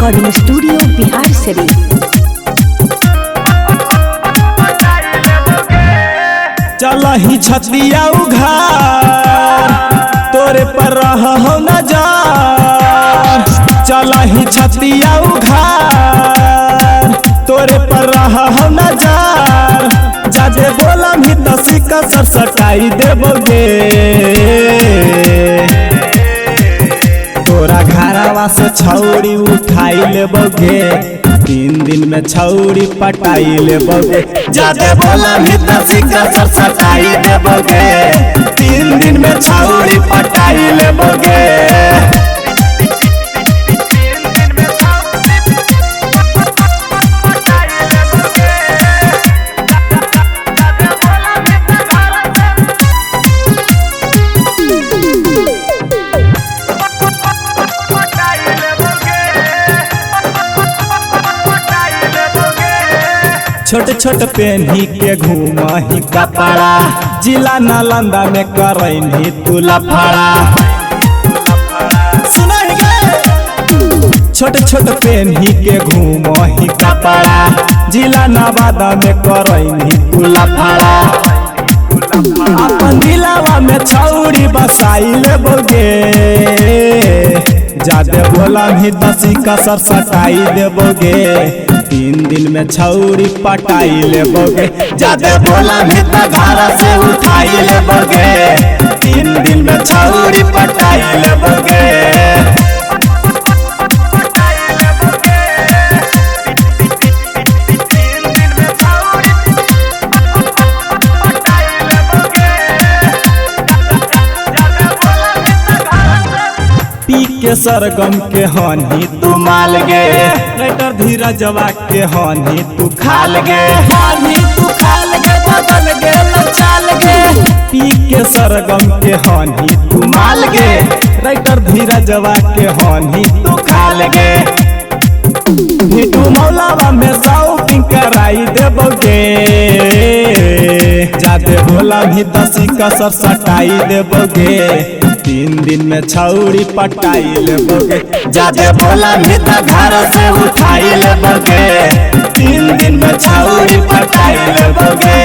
Recording studio Bihar Sharif. चल ही छतिया उघार तोरे पर रहो नजर। चल ही छतिया उघार तोरे पर रहो नजर। जादे बोला भी तसी कसर सटाई देबोगे। तोरा घरवा से छौरी उठाई लेबोगे। 3 दिन में छौरी पटाई लेबोगे। जादे बोला भी तसी कसर सटाई देबोगे। 3 दिन में छौरी पटाई लेबोगे। छोट छोट पेन्ही के घूमही कपड़ा। जिला नालंदा में करही तू लफड़ा। छोट छोट पेन्ही के घूमही कपड़ा। जिला नवादा में करही तू लफड़ा। अपन दिलावा में छौरी बसाई लेबोगे। जादे बोला भी दसी कसर सटाई देबोगे। 3 दिन में छौरी पटाई लेबोगे। जादे बोला भी घर से उठाई लेबोगे। 3 दिन में छौरी पटाई लेबोगे। पी के सरगम के हनी तू माल गे। राइटर धीरजवा के हनी तू खाल गे। हनी तू खाल गे बदल गे चाल गे। पी के सरगम के हनी तू माल गे। राइटर धीरजवा के हनी तू खाल गे। भिटू मौलावा में शॉपिंग कराई देबोगे। जादे बोला भी दसी कसर सटाई देबोगे। 3 दिन में छौरी पटाई लेबोगे। जादे बोला भी घर से उठाई लेबोगे। 3 दिन में छौरी पटाई लेबोगे।